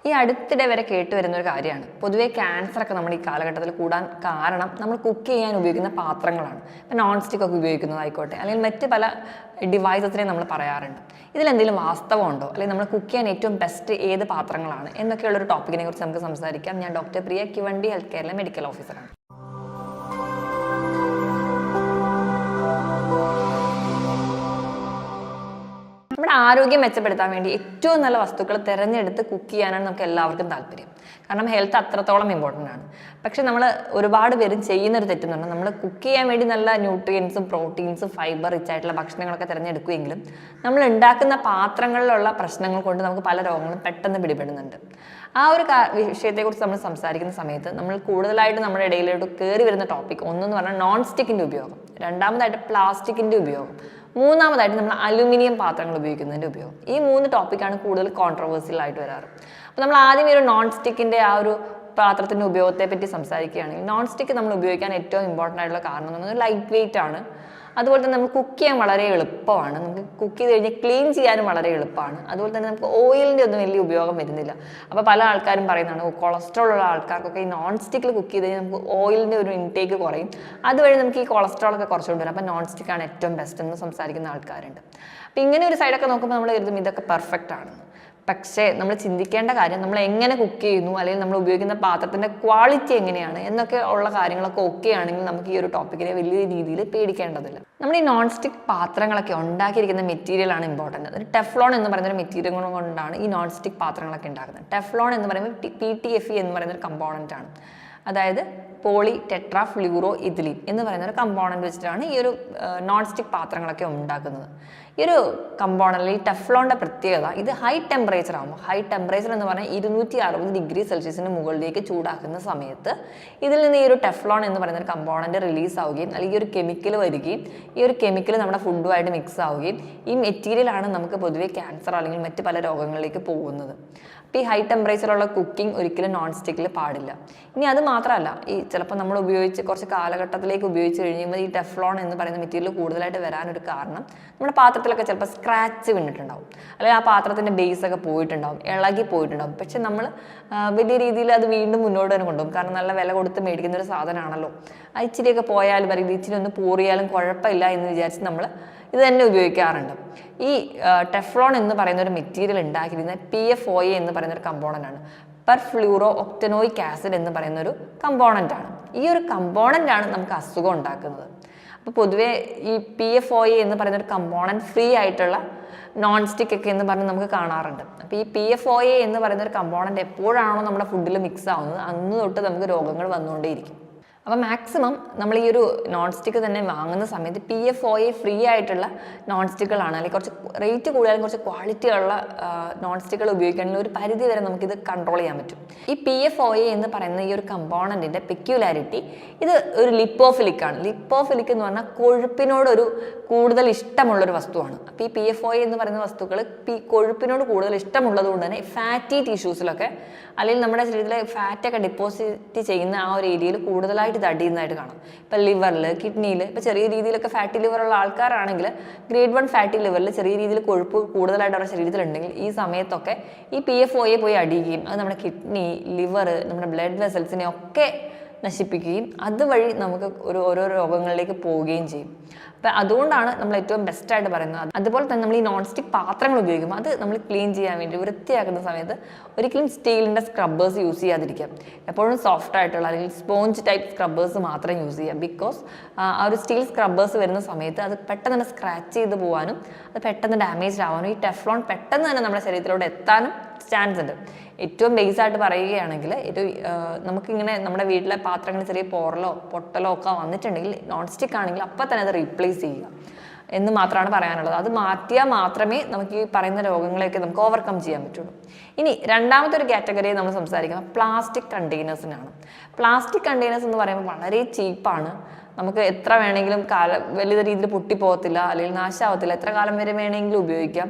ഈ അടുത്തിടെ വരെ കേട്ടുവരുന്ന ഒരു കാര്യമാണ്. പൊതുവേ ക്യാൻസറൊക്കെ നമ്മുടെ ഈ കാലഘട്ടത്തിൽ കൂടാൻ കാരണം നമ്മൾ കുക്ക് ചെയ്യാൻ ഉപയോഗിക്കുന്ന പാത്രങ്ങളാണ്. ഇപ്പം നോൺ സ്റ്റിക്ക് ഒക്കെ ഉപയോഗിക്കുന്നതായിക്കോട്ടെ, അല്ലെങ്കിൽ മറ്റ് പല ഡിവൈസസിനെ നമ്മൾ പറയാറുണ്ട്. ഇതിലെന്തെങ്കിലും വാസ്തവമുണ്ടോ, അല്ലെങ്കിൽ നമ്മൾ കുക്ക് ചെയ്യാൻ ഏറ്റവും ബെസ്റ്റ് ഏത് പാത്രങ്ങളാണ് എന്നൊക്കെയുള്ളൊരു ടോപ്പിക്കിനെ കുറിച്ച് നമുക്ക് സംസാരിക്കാം. ഞാൻ ഡോക്ടർ പ്രിയ, കിവണ്ടി ഹെൽത്ത് കെയറിലെ മെഡിക്കൽ ഓഫീസറാണ്. നമ്മുടെ ആരോഗ്യം മെച്ചപ്പെടുത്താൻ വേണ്ടി ഏറ്റവും നല്ല വസ്തുക്കൾ തിരഞ്ഞെടുത്ത് കുക്ക് ചെയ്യാനാണ് നമുക്ക് എല്ലാവർക്കും താല്പര്യം. കാരണം ഹെൽത്ത് അത്രത്തോളം ഇമ്പോർട്ടൻ്റ് ആണ്. പക്ഷെ നമ്മൾ ഒരുപാട് പേരും ചെയ്യുന്നൊരു തെറ്റെന്ന് പറഞ്ഞാൽ നമ്മൾ കുക്ക് ചെയ്യാൻ വേണ്ടി നല്ല ന്യൂട്രിയൻസും പ്രോട്ടീൻസും ഫൈബർ റിച്ച് ആയിട്ടുള്ള ഭക്ഷണങ്ങളൊക്കെ തിരഞ്ഞെടുക്കുമെങ്കിലും നമ്മൾ ഉണ്ടാക്കുന്ന പാത്രങ്ങളിലുള്ള പ്രശ്നങ്ങൾ കൊണ്ട് നമുക്ക് പല രോഗങ്ങളും പെട്ടെന്ന് പിടിപെടുന്നുണ്ട്. ആ ഒരു വിഷയത്തെക്കുറിച്ച് നമ്മൾ സംസാരിക്കുന്ന സമയത്ത് നമ്മൾ കൂടുതലായിട്ട് നമ്മുടെ ഇടയിലോട്ട് കയറി വരുന്ന ടോപ്പിക് ഒന്നെന്ന് പറഞ്ഞാൽ നോൺ സ്റ്റിക്കിൻ്റെ ഉപയോഗം, രണ്ടാമതായിട്ട് പ്ലാസ്റ്റിക്കിൻ്റെ ഉപയോഗം, മൂന്നാമതായിട്ട് നമ്മൾ അലുമിനിയം പാത്രങ്ങൾ ഉപയോഗിക്കുന്നതിൻ്റെ ഉപയോഗം. ഈ 3 ടോപ്പിക്കാണ് കൂടുതൽ കോൺട്രവേഴ്സ്യൽ ആയിട്ട് വരാറ്. അപ്പോൾ നമ്മൾ ആദ്യം ഒരു നോൺ സ്റ്റിക്കിൻ്റെ ആ ഒരു പാത്രത്തിൻ്റെ ഉപയോഗത്തെ പറ്റി സംസാരിക്കുകയാണെങ്കിൽ, നോൺ സ്റ്റിക്ക് നമ്മൾ ഉപയോഗിക്കാൻ ഏറ്റവും ഇമ്പോർട്ടൻ്റ് ആയിട്ടുള്ള കാരണം എന്ന് പറയുന്നത് ലൈറ്റ് വെയിറ്റ് ആണ്. അതുപോലെ തന്നെ നമുക്ക് കുക്ക് ചെയ്യാൻ വളരെ എളുപ്പമാണ്. നമുക്ക് കുക്ക് ചെയ്ത് കഴിഞ്ഞാൽ ക്ലീൻ ചെയ്യാനും വളരെ എളുപ്പമാണ്. അതുപോലെ തന്നെ നമുക്ക് ഓയിലിൻ്റെ ഒന്നും വലിയ ഉപയോഗം വരുന്നില്ല. അപ്പോൾ പല ആൾക്കാരും പറയുന്നതാണ് കൊളസ്ട്രോൾ ഉള്ള ആൾക്കാർക്കൊക്കെ ഈ നോൺ സ്റ്റിക്കിൽ കുക്ക് ചെയ്ത് കഴിഞ്ഞാൽ നമുക്ക് ഓയിലിൻ്റെ ഒരു ഇൻടേക്ക് കുറയും, അതുവഴി നമുക്ക് ഈ കൊളസ്ട്രോളൊക്കെ കുറച്ചുകൊണ്ട് വരും. അപ്പോൾ നോൺ സ്റ്റിക്കാണ് ഏറ്റവും ബെസ്റ്റ് എന്ന് സംസാരിക്കുന്ന ആൾക്കാരുണ്ട്. അപ്പോൾ ഇങ്ങനെ ഒരു സൈഡൊക്കെ നോക്കുമ്പോൾ നമ്മൾ കരുതും ഇതൊക്കെ പെർഫെക്റ്റ് ആണെന്ന്. പക്ഷേ നമ്മൾ ചിന്തിക്കേണ്ട കാര്യം നമ്മൾ എങ്ങനെ കുക്ക് ചെയ്യുന്നു, അല്ലെങ്കിൽ നമ്മൾ ഉപയോഗിക്കുന്ന പാത്രത്തിൻ്റെ ക്വാളിറ്റി എങ്ങനെയാണ് എന്നൊക്കെ ഉള്ള കാര്യങ്ങളൊക്കെ ഓക്കെ ആണെങ്കിൽ നമുക്ക് ഈ ഒരു ടോപ്പിക്കിനെ വലിയ രീതിയിൽ പേടിക്കേണ്ടതില്ല. നമ്മൾ ഈ നോൺ സ്റ്റിക്ക് പാത്രങ്ങളൊക്കെ ഉണ്ടാക്കിയിരിക്കുന്ന മെറ്റീരിയലാണ് ഇമ്പോർട്ടൻ്റ്. ഒരു ടെഫ്ലോൺ എന്ന് പറയുന്ന ഒരു മെറ്റീരിയൽ കൊണ്ടാണ് ഈ നോൺ സ്റ്റിക്ക് പാത്രങ്ങളൊക്കെ ഉണ്ടാക്കുന്നത്. ടെഫ്ലോൺ എന്ന് പറയുമ്പോൾ PTFE എന്ന് പറയുന്ന ഒരു കമ്പോണൻ്റ് ആണ്. അതായത് പോളി ടെട്രാ ഫ്ലൂറോ ഇഥിലീൻ എന്ന് പറയുന്ന ഒരു കമ്പോണൻറ്റ് വെച്ചിട്ടാണ് ഈ ഒരു നോൺ സ്റ്റിക്ക് പാത്രങ്ങളൊക്കെ ഉണ്ടാക്കുന്നത്. ഈ ഒരു കമ്പോണൻറ്റിൽ ഈ ടെഫ്ലോണിൻ്റെ പ്രത്യേകത, ഇത് ഹൈ ടെമ്പറേച്ചർ ആകുമ്പോൾ, ഹൈ ടെമ്പറേച്ചർ എന്ന് പറഞ്ഞാൽ 260 ഡിഗ്രി സെൽഷ്യസിന് മുകളിലേക്ക് ചൂടാക്കുന്ന സമയത്ത് ഇതിൽ നിന്ന് ഈ ഒരു ടെഫ്ലോൺ എന്ന് പറയുന്ന ഒരു കമ്പോണൻറ്റ് റിലീസ് ആവുകയും അല്ലെങ്കിൽ ഒരു കെമിക്കൽ വരികയും ഈ ഒരു കെമിക്കൽ നമ്മുടെ ഫുഡുമായിട്ട് മിക്സ് ആവുകയും ഈ മെറ്റീരിയലാണ് നമുക്ക് പൊതുവെ ക്യാൻസർ അല്ലെങ്കിൽ മറ്റ് പല രോഗങ്ങളിലേക്ക് പോകുന്നത്. അപ്പോൾ ഈ ഹൈ ടെമ്പറേച്ചറുള്ള കുക്കിംഗ് ഒരിക്കലും നോൺ സ്റ്റിക്കിൽ പാടില്ല. ഇനി അത് മാത്രമല്ല, ഈ ചിലപ്പോൾ നമ്മൾ ഉപയോഗിച്ച് കുറച്ച് കാലഘട്ടത്തിലേക്ക് ഉപയോഗിച്ച് കഴിയുമ്പോൾ ഈ ടെഫ്ലോൺ എന്ന് പറയുന്ന മെറ്റീരിയൽ കൂടുതലായിട്ട് വരാനൊരു കാരണം നമ്മുടെ പാത്രത്തിലൊക്കെ ചിലപ്പോൾ സ്ക്രാച്ച് വീണിട്ടുണ്ടാവും, അല്ലെങ്കിൽ ആ പാത്രത്തിൻ്റെ ബേസൊക്കെ പോയിട്ടുണ്ടാവും, ഇളകി പോയിട്ടുണ്ടാവും. പക്ഷെ നമ്മൾ വലിയ രീതിയിൽ അത് വീണ്ടും മുന്നോട്ട് തന്നെ കൊണ്ടുപോകും. കാരണം നല്ല വില കൊടുത്ത് മേടിക്കുന്ന ഒരു സാധനമാണല്ലോ. ഇച്ചിരിയൊക്കെ പോയാലും അല്ലെങ്കിൽ ഇച്ചിരി ഒന്ന് പൂറിയാലും കുഴപ്പമില്ല എന്ന് വിചാരിച്ച് നമ്മൾ ഇത് തന്നെ ഉപയോഗിക്കാറുണ്ട്. ഈ ടെഫ്ലോൺ എന്ന് പറയുന്ന ഒരു മെറ്റീരിയൽ ഉണ്ടാക്കിയിരുന്നത് PFOA എന്ന് പറയുന്ന ഒരു കമ്പോണൻ്റ് ആണ്. പെർഫ്ലൂറോ ഒക്ടനോയിക് ആസിഡ് എന്ന് പറയുന്ന ഒരു കമ്പോണൻ്റ് ആണ്. ഈ ഒരു കമ്പോണൻ്റ് ആണ് നമുക്ക് അസുഖം ഉണ്ടാക്കുന്നത്. അപ്പോൾ പൊതുവേ ഈ PFOA എന്ന് പറയുന്ന ഒരു കമ്പോണൻറ്റ് ഫ്രീ ആയിട്ടുള്ള നോൺ സ്റ്റിക്ക് ഒക്കെ എന്ന് പറഞ്ഞ് നമുക്ക് കാണാറുണ്ട്. അപ്പോൾ ഈ PFOA എന്ന് പറയുന്ന ഒരു കമ്പോണൻറ്റ് എപ്പോഴാണോ നമ്മുടെ ഫുഡിൽ മിക്സ് ആവുന്നത് അന്ന് തൊട്ട് നമുക്ക് രോഗങ്ങൾ വന്നുകൊണ്ടേയിരിക്കും. അപ്പോൾ മാക്സിമം നമ്മൾ ഈ ഒരു നോൺ സ്റ്റിക്ക് തന്നെ വാങ്ങുന്ന സമയത്ത് PFOA ഫ്രീ ആയിട്ടുള്ള നോൺ സ്റ്റിക്കുകളാണ്, അല്ലെങ്കിൽ കുറച്ച് റേറ്റ് കൂടിയാലും കുറച്ച് ക്വാളിറ്റി ഉള്ള നോൺ സ്റ്റിക്കുകൾ ഉപയോഗിക്കുകയാണെങ്കിൽ ഒരു പരിധി വരെ നമുക്കിത് കൺട്രോൾ ചെയ്യാൻ പറ്റും. ഈ PFOA എന്ന് പറയുന്ന ഈ ഒരു കമ്പോണൻറ്റിൻ്റെ പെക്യുലാരിറ്റി, ഇത് ഒരു ലിപ്പോഫിലിക് ആണ്. ലിപ്പോഫിലിക് എന്ന് പറഞ്ഞാൽ കൊഴുപ്പിനോടൊരു കൂടുതൽ ഇഷ്ടമുള്ളൊരു വസ്തുവാണ്. അപ്പോൾ ഈ PFOA എന്ന് പറയുന്ന വസ്തുക്കൾ കൊഴുപ്പിനോട് കൂടുതൽ ഇഷ്ടമുള്ളത് കൊണ്ട് തന്നെ ഫാറ്റി ടിഷ്യൂസിലൊക്കെ അല്ലെങ്കിൽ നമ്മുടെ ശരീരത്തിലെ ഫാറ്റൊക്കെ ഡെപ്പോസിറ്റ് ചെയ്യുന്ന ആ ഒരു ഏരിയയിൽ കൂടുതലായിട്ട് ഇത് അടിയുന്നതായിട്ട് കാണാം. ഇപ്പം ലിവറിൽ, കിഡ്നിയിൽ, ഇപ്പോൾ ചെറിയ രീതിയിലൊക്കെ ഫാറ്റി ലിവറുള്ള ആൾക്കാരാണെങ്കിൽ ഗ്രേഡ് 1 ഫാറ്റി ലിവറിൽ ചെറിയ രീതിയിൽ കൊഴുപ്പ് കൂടുതലായിട്ട് അവരുടെ ശരീരത്തിലുണ്ടെങ്കിൽ ഈ സമയത്തൊക്കെ ഈ PFOA പോയി അടിയുകയും അത് നമ്മുടെ കിഡ്നി, ലിവർ, നമ്മുടെ ബ്ലഡ് വെസൽസിനെ ഒക്കെ നശിപ്പിക്കുകയും അതുവഴി നമുക്ക് ഓരോ രോഗങ്ങളിലേക്ക് പോവുകയും ചെയ്യും. അപ്പം അതുകൊണ്ടാണ് നമ്മൾ ഏറ്റവും ബെസ്റ്റായിട്ട് പറയുന്നത്. അതുപോലെ തന്നെ നമ്മൾ ഈ നോൺ സ്റ്റിക്ക് പാത്രങ്ങൾ ഉപയോഗിക്കുമ്പോൾ അത് നമ്മൾ ക്ലീൻ ചെയ്യാൻ വേണ്ടി വൃത്തിയാക്കുന്ന സമയത്ത് ഒരിക്കലും സ്റ്റീലിൻ്റെ സ്ക്രബ്ബേഴ്സ് യൂസ് ചെയ്യാതിരിക്കാം. എപ്പോഴും സോഫ്റ്റ് ആയിട്ടുള്ള അല്ലെങ്കിൽ സ്പോഞ്ച് ടൈപ്പ് സ്ക്രബ്ബേഴ്സ് മാത്രം യൂസ് ചെയ്യാം. ബിക്കോസ് ആ ഒരു സ്റ്റീൽ സ്ക്രബ്ബേഴ്സ് വരുന്ന സമയത്ത് അത് പെട്ടെന്ന് തന്നെ സ്ക്രാച്ച് ചെയ്ത് പോകാനും അത് പെട്ടെന്ന് ഡാമേജ് ആവാനും ഈ ടെഫ്ലോൺ പെട്ടെന്ന് തന്നെ നമ്മുടെ ശരീരത്തിലോട്ട് എത്താനും ചാൻസ് ഉണ്ട്. ഏറ്റവും ബേസായിട്ട് പറയുകയാണെങ്കിൽ നമുക്കിങ്ങനെ നമ്മുടെ വീട്ടിലെ പാത്രങ്ങൾ ചെറിയ പോറലോ പൊട്ടലോ ഒക്കെ വന്നിട്ടുണ്ടെങ്കിൽ നോൺ സ്റ്റിക്ക് ആണെങ്കിൽ അപ്പം തന്നെ അത് റീപ്ലേസ് ചെയ്യുക എന്ന് മാത്രമാണ് പറയാനുള്ളത്. അത് മാറ്റിയാൽ മാത്രമേ നമുക്ക് ഈ പറയുന്ന രോഗങ്ങളെയൊക്കെ നമുക്ക് ഓവർകം ചെയ്യാൻ പറ്റുള്ളൂ. ഇനി രണ്ടാമത്തെ ഒരു കാറ്റഗറിയെ നമ്മൾ സംസാരിക്കുന്നത് പ്ലാസ്റ്റിക് കണ്ടെയ്നേഴ്സിനാണ്. പ്ലാസ്റ്റിക് കണ്ടെയ്നേഴ്സ് എന്ന് പറയുമ്പോൾ വളരെ ചീപ്പാണ്, നമുക്ക് എത്ര വേണമെങ്കിലും വലിയ രീതിയിൽ പൊട്ടിപ്പോകത്തില്ല, അല്ലെങ്കിൽ നാശമാവത്തില്ല, എത്ര കാലം വരെ വേണമെങ്കിലും ഉപയോഗിക്കാം.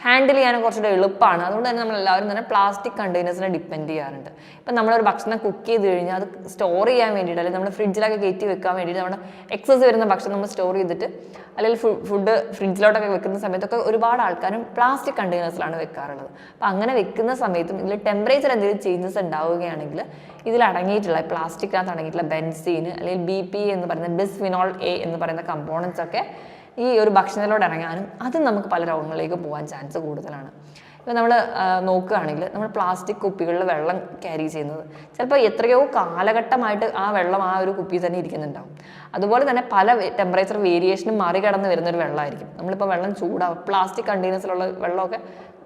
ഹാൻഡിൽ ചെയ്യാനും കുറച്ചുകൂടെ എളുപ്പമാണ്. അതുകൊണ്ട് തന്നെ നമ്മൾ എല്ലാവരും തന്നെ പ്ലാസ്റ്റിക് കണ്ടെയ്നേഴ്സിനെ ഡിപ്പെൻഡ് ചെയ്യാറുണ്ട്. ഇപ്പം നമ്മളൊരു ഭക്ഷണം കുക്ക് ചെയ്ത് കഴിഞ്ഞാൽ അത് സ്റ്റോർ ചെയ്യാൻ വേണ്ടിയിട്ട്, അല്ലെങ്കിൽ നമ്മൾ ഫ്രിഡ്ജിലൊക്കെ കയറ്റി വെക്കാൻ വേണ്ടിയിട്ട് നമ്മുടെ എക്സസ് വരുന്ന ഭക്ഷണം നമ്മൾ സ്റ്റോർ ചെയ്തിട്ട് അല്ലെങ്കിൽ ഫുഡ് ഫ്രിഡ്ജിലോട്ടൊക്കെ വെക്കുന്ന സമയത്തൊക്കെ ഒരുപാട് ആൾക്കാരും പ്ലാസ്റ്റിക് കണ്ടെയ്നേഴ്സിലാണ് വെക്കാറുള്ളത്. അപ്പം അങ്ങനെ വെക്കുന്ന സമയത്തും ഇതിൽ ടെമ്പറേച്ചർ എന്തെങ്കിലും ചേഞ്ചസ് ഉണ്ടാവുകയാണെങ്കിൽ ഇതിൽ അടങ്ങിയിട്ടുള്ള പ്ലാസ്റ്റിക്കിനകത്ത് അടങ്ങിയിട്ടുള്ള ബെൻസീൻ അല്ലെങ്കിൽ BPA എന്ന് പറയുന്ന ബിസ്ഫിനോൾ A എന്ന് പറയുന്ന കമ്പോണൻസ് ഒക്കെ ഈ ഒരു ഭക്ഷണത്തിലോട്ട് ഇറങ്ങാനും അത് നമുക്ക് പല രോഗങ്ങളിലേക്ക് പോകാൻ ചാൻസ് കൂടുതലാണ്. ഇപ്പോൾ നമ്മൾ നോക്കുകയാണെങ്കിൽ നമ്മൾ പ്ലാസ്റ്റിക് കുപ്പികളിൽ വെള്ളം ക്യാരി ചെയ്യുന്നത് ചിലപ്പോൾ എത്രയോ കാലഘട്ടമായിട്ട് ആ വെള്ളം ആ ഒരു കുപ്പി തന്നെ ഇരിക്കുന്നുണ്ടാവും. അതുപോലെ തന്നെ പല ടെമ്പറേച്ചർ വേരിയേഷനും മറികടന്ന് വരുന്നൊരു വെള്ളമായിരിക്കും. നമ്മളിപ്പോൾ വെള്ളം ചൂടാവും, പ്ലാസ്റ്റിക് കണ്ടെയ്നേഴ്സിലുള്ള വെള്ളമൊക്കെ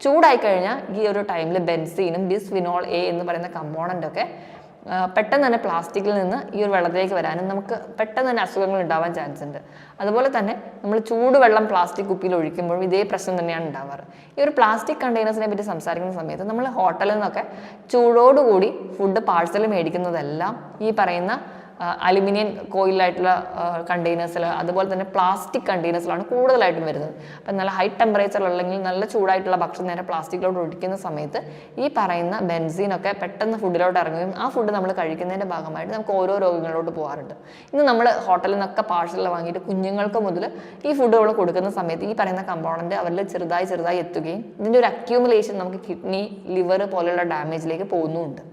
ചൂടായി കഴിഞ്ഞാൽ ഈ ഒരു ടൈമിൽ ബെൻസീനും ബിസ്ഫിനോൾ A എന്ന് പറയുന്ന കമ്പോണൻ്റൊക്കെ പെട്ടെന്ന് തന്നെ പ്ലാസ്റ്റിക്കിൽ നിന്ന് ഈ ഒരു വെള്ളത്തിലേക്ക് വരാനും നമുക്ക് പെട്ടെന്ന് തന്നെ അസുഖങ്ങൾ ഉണ്ടാവാൻ ചാൻസ് ഉണ്ട്. അതുപോലെ തന്നെ നമ്മൾ ചൂടുവെള്ളം പ്ലാസ്റ്റിക് കുപ്പിയിൽ ഒഴിക്കുമ്പോഴും ഇതേ പ്രശ്നം തന്നെയാണ് ഉണ്ടാവാറ്. ഈ ഒരു പ്ലാസ്റ്റിക് കണ്ടെയ്നേഴ്സിനെ പറ്റി സംസാരിക്കുന്ന സമയത്ത് നമ്മൾ ഹോട്ടലിൽ നിന്നൊക്കെ ചൂടോടുകൂടി ഫുഡ് പാഴ്സൽ മേടിക്കുന്നതെല്ലാം ഈ പറയുന്ന അലുമിനിയം കോയിലായിട്ടുള്ള കണ്ടെയ്നേഴ്സിൽ, അതുപോലെ തന്നെ പ്ലാസ്റ്റിക് കണ്ടെയ്നേഴ്സിലാണ് കൂടുതലായിട്ടും വരുന്നത്. അപ്പം നല്ല ഹൈ ടെമ്പറേച്ചർ അല്ലെങ്കിൽ നല്ല ചൂടായിട്ടുള്ള ഭക്ഷണം നേരെ പ്ലാസ്റ്റിക്കിലോട്ട് ഒഴിക്കുന്ന സമയത്ത് ഈ പറയുന്ന ബെൻസീനൊക്കെ പെട്ടെന്ന് ഫുഡിലോട്ട് ഇറങ്ങുകയും ആ ഫുഡ് നമ്മൾ കഴിക്കുന്നതിൻ്റെ ഭാഗമായിട്ട് നമുക്ക് ഓരോ രോഗങ്ങളിലോട്ട് പോകാറുണ്ട്. ഇന്ന് നമ്മൾ ഹോട്ടലിൽ നിന്നൊക്കെ പാഴ്സൽ വാങ്ങിയിട്ട് കുഞ്ഞുങ്ങൾക്ക് മുതൽ ഈ ഫുഡുകൾ കൊടുക്കുന്ന സമയത്ത് ഈ പറയുന്ന കമ്പോണൻ്റ് അവരിൽ ചെറുതായി എത്തുകയും ഇതിൻ്റെ ഒരു അക്യൂമുലേഷൻ നമുക്ക് കിഡ്നി, ലിവർ പോലെയുള്ള ഡാമേജിലേക്ക് പോകുന്നുമുണ്ട്.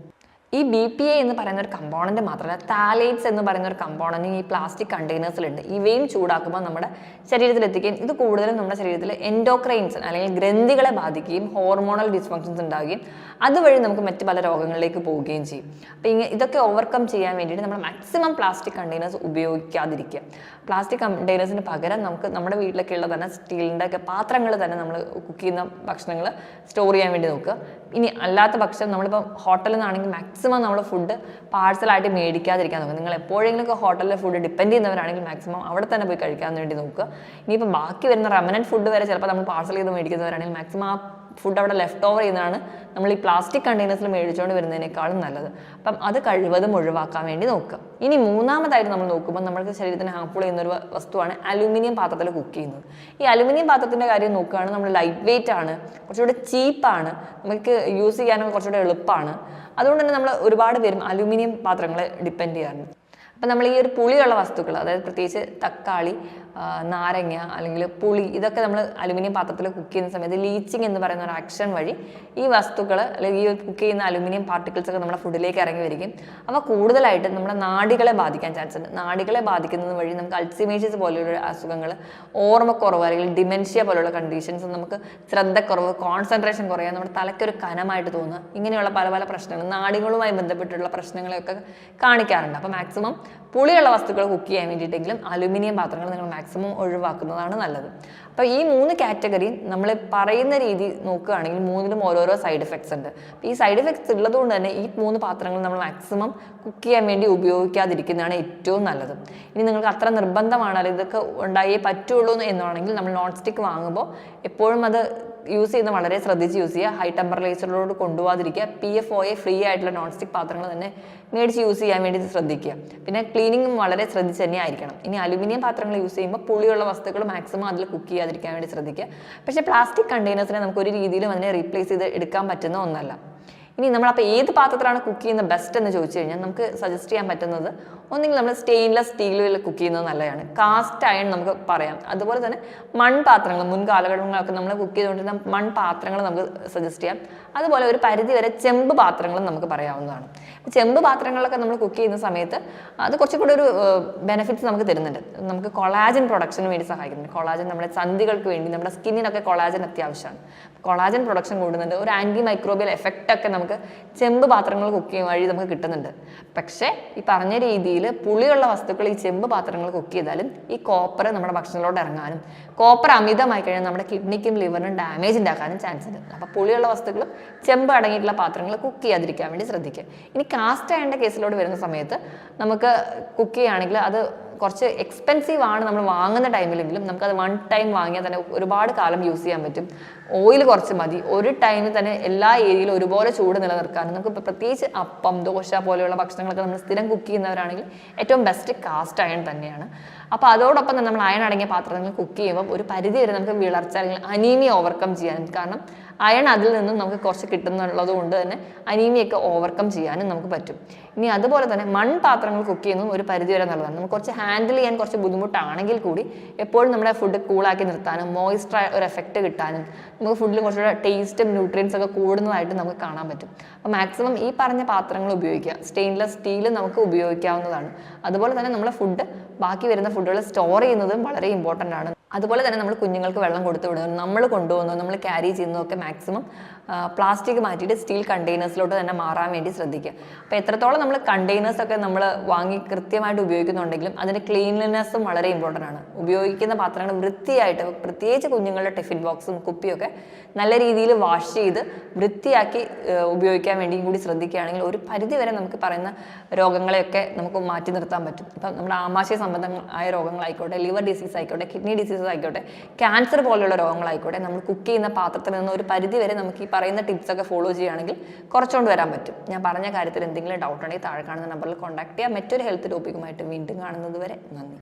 ഈ BPA എന്ന് പറയുന്ന ഒരു കമ്പോണന്റ് മാത്രമല്ല, താലേറ്റ്സ് എന്ന് പറയുന്ന ഒരു കമ്പോണന്റ് ഈ പ്ലാസ്റ്റിക് കണ്ടെയ്നേഴ്സിലുണ്ട്. ഇവയും ചൂടാക്കുമ്പോൾ നമ്മുടെ ശരീരത്തിൽ എത്തിക്കുകയും ഇത് കൂടുതലും നമ്മുടെ ശരീരത്തിൽ എൻഡോക്രൈൻസ് അല്ലെങ്കിൽ ഗ്രന്ഥികളെ ബാധിക്കുകയും ഹോർമോണൽ ഡിസ്ഫങ്ഷൻസ് ഉണ്ടാവുകയും അതുവഴി നമുക്ക് മറ്റ് പല രോഗങ്ങളിലേക്ക് പോവുകയും ചെയ്യും. അപ്പോൾ ഇതൊക്കെ ഓവർകം ചെയ്യാൻ വേണ്ടിയിട്ട് നമ്മൾ മാക്സിമം പ്ലാസ്റ്റിക് കണ്ടെയ്നേഴ്സ് ഉപയോഗിക്കാതിരിക്കുക. പ്ലാസ്റ്റിക് കണ്ടെയ്നേഴ്സിന് പകരം നമുക്ക് നമ്മുടെ വീട്ടിലൊക്കെ ഉള്ള തന്നെ സ്റ്റീലിൻ്റെ ഒക്കെ പാത്രങ്ങൾ തന്നെ നമ്മൾ കുക്ക് ചെയ്യുന്ന ഭക്ഷണങ്ങൾ സ്റ്റോർ ചെയ്യാൻ വേണ്ടി നോക്കുക. ഇനി അല്ലാത്ത പക്ഷം നമ്മളിപ്പോൾ ഹോട്ടലിൽ നിന്നാണെങ്കിൽ മാക്സിമം നമ്മൾ ഫുഡ് പാഴ്സലായിട്ട് മേടിക്കാതിരിക്കാൻ നോക്കുക. നിങ്ങൾ എപ്പോഴെങ്കിലുമൊക്കെ ഹോട്ടലിലെ ഫുഡ് ഡിപ്പെൻഡ് ചെയ്യുന്നവരാണെങ്കിൽ മാക്സിമം അവിടെ തന്നെ പോയി കഴിക്കാൻ വേണ്ടി നോക്കുക. ഇനിയിപ്പോൾ ബാക്കി വരുന്ന റെമനന്റ് ഫുഡ് വരെ ചിലപ്പോൾ നമ്മൾ പാഴ്സൽ ചെയ്ത് മേടിക്കുന്നവരാണെങ്കിൽ മാക്സിമം ആ ഫുഡ് അവിടെ ലെഫ്റ്റ് ഓവർ ചെയ്യുന്നതാണ് നമ്മൾ ഈ പ്ലാസ്റ്റിക് കണ്ടെയ്നേഴ്സിൽ മേടിച്ചുകൊണ്ട് വരുന്നതിനേക്കാളും നല്ലത്. അപ്പം അത് കഴിവതും ഒഴിവാക്കാൻ വേണ്ടി നോക്കുക. ഇനി മൂന്നാമതായിട്ട് നമ്മൾ നോക്കുമ്പോൾ നമ്മൾക്ക് ശരീരത്തിന് ഹാർംഫുൾ ചെയ്യുന്നൊരു വസ്തുവാണ് അലുമിനിയം പാത്രത്തിൽ കുക്ക് ചെയ്യുന്നത്. ഈ അലുമിനിയം പാത്രത്തിൻ്റെ കാര്യം നോക്കുകയാണെങ്കിൽ നമ്മൾ ലൈറ്റ് വെയിറ്റ് ആണ്, കുറച്ചുകൂടെ ചീപ്പാണ്, നമുക്ക് യൂസ് ചെയ്യാനൊക്കെ കുറച്ചുകൂടെ എളുപ്പമാണ്. അതുകൊണ്ട് തന്നെ നമ്മൾ ഒരുപാട് പേരും അലുമിനിയം പാത്രങ്ങളെ ഡിപ്പെൻഡ് ചെയ്യാറുണ്ട്. അപ്പം നമ്മൾ ഈ ഒരു പുളിയുള്ള വസ്തുക്കൾ, അതായത് പ്രത്യേകിച്ച് തക്കാളി, നാരങ്ങ അല്ലെങ്കിൽ പുളി, ഇതൊക്കെ നമ്മൾ അലുമിനിയം പാത്രത്തിൽ കുക്ക് ചെയ്യുന്ന സമയത്ത് ലീച്ചിങ് എന്ന് പറയുന്ന ഒരു ആക്ഷൻ വഴി ഈ വസ്തുക്കൾ അല്ലെങ്കിൽ ഈ കുക്ക് ചെയ്യുന്ന അലുമിനിയം പാർട്ടിക്കിൾസ് ഒക്കെ നമ്മുടെ ഫുഡിലേക്ക് ഇറങ്ങി വരികയും അവ കൂടുതലായിട്ട് നമ്മുടെ നാഡികളെ ബാധിക്കാൻ ചാൻസ് ഉണ്ട്. നാഡികളെ ബാധിക്കുന്നത് വഴി നമുക്ക് അൾസിമേഴ്സ് പോലെയുള്ള അസുഖങ്ങൾ, ഓർമ്മക്കുറവ് അല്ലെങ്കിൽ ഡിമെൻഷ്യ പോലുള്ള കണ്ടീഷൻസ്, നമുക്ക് ശ്രദ്ധക്കുറവ്, കോൺസെൻട്രേഷൻ കുറയാൻ, നമ്മുടെ തലയ്ക്കൊരു കനമായിട്ട് തോന്നുക, ഇങ്ങനെയുള്ള പല പല പ്രശ്നങ്ങൾ, നാഡികളുമായി ബന്ധപ്പെട്ടുള്ള പ്രശ്നങ്ങളെയൊക്കെ കാണിക്കാറുണ്ട്. അപ്പോൾ മാക്സിമം പുളിയുള്ള വസ്തുക്കൾ കുക്ക് ചെയ്യാൻ വേണ്ടിയിട്ടെങ്കിലും അലുമിനിയം പാത്രങ്ങൾ നിങ്ങൾ മാക്സിമം ഒഴിവാക്കുന്നതാണ് നല്ലത്. അപ്പോൾ ഈ 3 കാറ്റഗറി നമ്മൾ പറയുന്ന രീതി നോക്കുകയാണെങ്കിൽ മൂന്നിലും ഓരോരോ സൈഡ് എഫക്ട്സ് ഉണ്ട്. ഈ സൈഡ് എഫക്ട്സ് ഉള്ളതുകൊണ്ട് തന്നെ ഈ 3 പാത്രങ്ങൾ നമ്മൾ മാക്സിമം കുക്ക് ചെയ്യാൻ വേണ്ടി ഉപയോഗിക്കാതിരിക്കുന്നതാണ് ഏറ്റവും നല്ലത്. ഇനി നിങ്ങൾക്ക് അത്ര നിർബന്ധമാണ്, അല്ലെങ്കിൽ ഇതൊക്കെ ഉണ്ടായേ പറ്റുള്ളൂ എന്നാണെങ്കിൽ നമ്മൾ നോൺ സ്റ്റിക്ക് വാങ്ങുമ്പോൾ എപ്പോഴും അത് യൂസ് ചെയ്യുന്ന വളരെ ശ്രദ്ധിച്ച് യൂസ് ചെയ്യുക. ഹൈ ടെമ്പറേച്ചറിലോട് കൊണ്ടുപോകാതിരിക്കുക. PFOA ഫ്രീ ആയിട്ടുള്ള നോൺ സ്റ്റിക്ക് പാത്രങ്ങൾ തന്നെ മേടിച്ച് യൂസ് ചെയ്യാൻ വേണ്ടി ശ്രദ്ധിക്കുക. പിന്നെ ക്ലീനിങ്ങും വളരെ ശ്രദ്ധിച്ച് തന്നെ ആയിരിക്കണം. ഇനി അലുമിനിയം പാത്രങ്ങൾ യൂസ് ചെയ്യുമ്പോൾ പുളിയുള്ള വസ്തുക്കൾ മാക്സിമം അതിൽ കുക്ക് ചെയ്യാതിരിക്കാൻ വേണ്ടി ശ്രദ്ധിക്കുക. പക്ഷേ പ്ലാസ്റ്റിക് കണ്ടെയ്നേഴ്സിനെ നമുക്ക് ഒരു രീതിയിലും അതിനെ റീപ്ലേസ് ചെയ്ത് എടുക്കാൻ പറ്റുന്ന ഒന്നല്ല. ഇനി നമ്മളപ്പോൾ ഏത് പാത്രത്തിലാണ് കുക്ക് ചെയ്യുന്നത് ബെസ്റ്റ് എന്ന് ചോദിച്ചു കഴിഞ്ഞാൽ നമുക്ക് സജസ്റ്റ് ചെയ്യാൻ പറ്റുന്നത് ഒന്നെങ്കിൽ നമ്മൾ സ്റ്റെയിൻലെസ് സ്റ്റീലിൽ കുക്ക് ചെയ്യുന്നത് നല്ലതാണ്. കാസ്റ്റ് അയൺ നമുക്ക് പറയാം. അതുപോലെ തന്നെ മൺപാത്രങ്ങൾ, മുൻകാലഘട്ടങ്ങളിലൊക്കെ നമ്മൾ കുക്ക് ചെയ്തുകൊണ്ടിരുന്ന മൺപാത്രങ്ങൾ നമുക്ക് സജസ്റ്റ് ചെയ്യാം. അതുപോലെ ഒരു പരിധി വരെ ചെമ്പ് പാത്രങ്ങളും നമുക്ക് പറയാവുന്നതാണ്. ചെമ്പ് പാത്രങ്ങളിലൊക്കെ നമ്മൾ കുക്ക് ചെയ്യുന്ന സമയത്ത് അത് കുറച്ചുകൂടി ഒരു ബെനിഫിറ്റ്സ് നമുക്ക് തരുന്നുണ്ട്. നമുക്ക് കൊളാജൻ പ്രൊഡക്ഷന് വേണ്ടി സഹായിക്കുന്നുണ്ട്. കൊളാജൻ നമ്മുടെ സന്ധികൾക്ക് വേണ്ടി, നമ്മുടെ സ്കിന്നിനൊക്കെ കൊളാജൻ അത്യാവശ്യമാണ്. കൊളാജൻ പ്രൊഡക്ഷൻ കൂടുന്നുണ്ട്. ഒരു ആൻറ്റി മൈക്രോബിയൽ എഫക്റ്റ് ഒക്കെ നമുക്ക് ചെമ്പ് പാത്രങ്ങൾ കുക്ക് ചെയ്യുന്ന വഴി നമുക്ക് കിട്ടുന്നുണ്ട്. പക്ഷേ ഈ പറഞ്ഞ രീതിയിൽ പുളിയുള്ള വസ്തുക്കൾ ഈ ചെമ്പ് പാത്രങ്ങൾ കുക്ക് ചെയ്താലും ഈ കോപ്പർ നമ്മുടെ ഭക്ഷണത്തിലോട്ട് ഇറങ്ങാനും കോപ്പർ അമിതമായി കഴിഞ്ഞാൽ നമ്മുടെ കിഡ്നിക്കും ലിവറിനും ഡാമേജ് ഉണ്ടാക്കാനും ചാൻസ് ഉണ്ട്. അപ്പോൾ പുളിയുള്ള വസ്തുക്കൾ, ചെമ്പ് അടങ്ങിയിട്ടുള്ള പാത്രങ്ങൾ കുക്ക് ചെയ്യാതിരിക്കാൻ വേണ്ടി ശ്രദ്ധിക്കുക. ഇനി കാസ്റ്റ് അയണിൻ്റെ കേസിലോട്ട് വരുന്ന സമയത്ത് നമുക്ക് കുക്ക് ചെയ്യുകയാണെങ്കിൽ അത് കുറച്ച് എക്സ്പെൻസീവ് ആണ് നമ്മൾ വാങ്ങുന്ന ടൈമിലെങ്കിലും നമുക്കത് വൺ ടൈം വാങ്ങിയാൽ തന്നെ ഒരുപാട് കാലം യൂസ് ചെയ്യാൻ പറ്റും. ഓയിൽ കുറച്ച് മതി, ഒരു ടൈമിൽ തന്നെ എല്ലാ ഏരിയയിലും ഒരുപോലെ ചൂട് നിലനിർത്താനും നമുക്ക് പ്രത്യേകിച്ച് അപ്പം, ദോശ പോലെയുള്ള ഭക്ഷണങ്ങളൊക്കെ നമ്മൾ സ്ഥിരം കുക്ക് ചെയ്യുന്നവരാണെങ്കിൽ ഏറ്റവും ബെസ്റ്റ് കാസ്റ്റ് അയൺ തന്നെയാണ്. അപ്പോൾ അതോടൊപ്പം തന്നെ നമ്മൾ അയൺ അടങ്ങിയ പാത്രങ്ങൾ കുക്ക് ചെയ്യുമ്പോൾ ഒരു പരിധി വരെ നമുക്ക് വിളർച്ച അല്ലെങ്കിൽ അനീമിയ ഓവർകം ചെയ്യാനും, കാരണം അയൺ അതിൽ നിന്നും നമുക്ക് കുറച്ച് കിട്ടുന്നുള്ളത് കൊണ്ട് തന്നെ അനീമിയൊക്കെ ഓവർകം ചെയ്യാനും നമുക്ക് പറ്റും. ഇനി അതുപോലെ തന്നെ മൺപാത്രങ്ങൾ കുക്ക് ചെയ്യുന്നതും ഒരു പരിധി വരെ നല്ലതാണ്. നമുക്ക് കുറച്ച് ഹാൻഡിൽ ചെയ്യാൻ കുറച്ച് ബുദ്ധിമുട്ടാണെങ്കിൽ കൂടി എപ്പോഴും നമ്മുടെ ഫുഡ് കൂളാക്കി നിർത്താനും മോയ്സ്ചർ ഒരു എഫക്റ്റ് കിട്ടാനും നമുക്ക് ഫുഡിൽ കുറച്ചുകൂടെ ടേസ്റ്റും ന്യൂട്രിയൻസ് ഒക്കെ കൂടുന്നതായിട്ട് നമുക്ക് കാണാൻ പറ്റും. അപ്പോൾ മാക്സിമം ഈ പറഞ്ഞ പാത്രങ്ങൾ ഉപയോഗിക്കുക. സ്റ്റെയിൻലെസ് സ്റ്റീൽ നമുക്ക് ഉപയോഗിക്കാവുന്നതാണ്. അതുപോലെ തന്നെ നമ്മുടെ ഫുഡ് ബാക്കി വരുന്ന ഫുഡുകൾ സ്റ്റോർ ചെയ്യുന്നതും വളരെ ഇമ്പോർട്ടൻ്റ് ആണ്. അതുപോലെ തന്നെ നമ്മൾ കുഞ്ഞുങ്ങൾക്ക് വെള്ളം കൊടുത്തു വിടുന്നത്, നമ്മൾ കൊണ്ടുപോകുന്നത്, നമ്മൾ ക്യാരി ചെയ്യുന്നതൊക്കെ മാക്സിമം പ്ലാസ്റ്റിക് മാറ്റിയിട്ട് സ്റ്റീൽ കണ്ടെയ്നേഴ്സിലോട്ട് തന്നെ മാറാൻ വേണ്ടി ശ്രദ്ധിക്കുക. അപ്പോൾ എത്രത്തോളം നമ്മൾ കണ്ടെയ്നേഴ്സൊക്കെ നമ്മൾ വാങ്ങി കൃത്യമായിട്ട് ഉപയോഗിക്കുന്നുണ്ടെങ്കിലും അതിൻ്റെ ക്ലീൻലിനെസ്സും വളരെ ഇമ്പോർട്ടൻ്റ് ആണ്. ഉപയോഗിക്കുന്ന പാത്രങ്ങൾ വൃത്തിയായിട്ട്, പ്രത്യേകിച്ച് കുഞ്ഞുങ്ങളുടെ ടിഫിൻ ബോക്സും കുപ്പിയൊക്കെ നല്ല രീതിയിൽ വാഷ് ചെയ്ത് വൃത്തിയാക്കി ഉപയോഗിക്കാൻ വേണ്ടിയും കൂടി ശ്രദ്ധിക്കുകയാണെങ്കിൽ ഒരു പരിധി വരെ നമുക്ക് പറയുന്ന രോഗങ്ങളെയൊക്കെ നമുക്ക് മാറ്റി നിർത്താൻ പറ്റും. ഇപ്പം നമ്മുടെ ആമാശയ സംബന്ധമായ രോഗങ്ങളായിക്കോട്ടെ, ലിവർ ഡിസീസ് ആയിക്കോട്ടെ, കിഡ്നി ഡിസീസസ് ആയിക്കോട്ടെ, ക്യാൻസർ പോലെയുള്ള രോഗങ്ങളായിക്കോട്ടെ, നമ്മൾ കുക്ക് ചെയ്യുന്ന പാത്രത്തിൽ നിന്ന് ഒരു പരിധി വരെ നമുക്ക് ഈ പറയുന്ന ടിപ്സൊക്കെ ഫോളോ ചെയ്യുകയാണെങ്കിൽ കുറച്ചുകൊണ്ട് വരാൻ പറ്റും. ഞാൻ പറഞ്ഞ കാര്യത്തിൽ എന്തെങ്കിലും ഡൗട്ട് ഉണ്ടെങ്കിൽ താഴെ കാണുന്ന നമ്പറിൽ കോൺടാക്ട് ചെയ്യാം. മറ്റൊരു ഹെൽത്ത് ടോപ്പിക്കുമായിട്ട് വീണ്ടും കാണുന്നത് വരെ നന്ദി.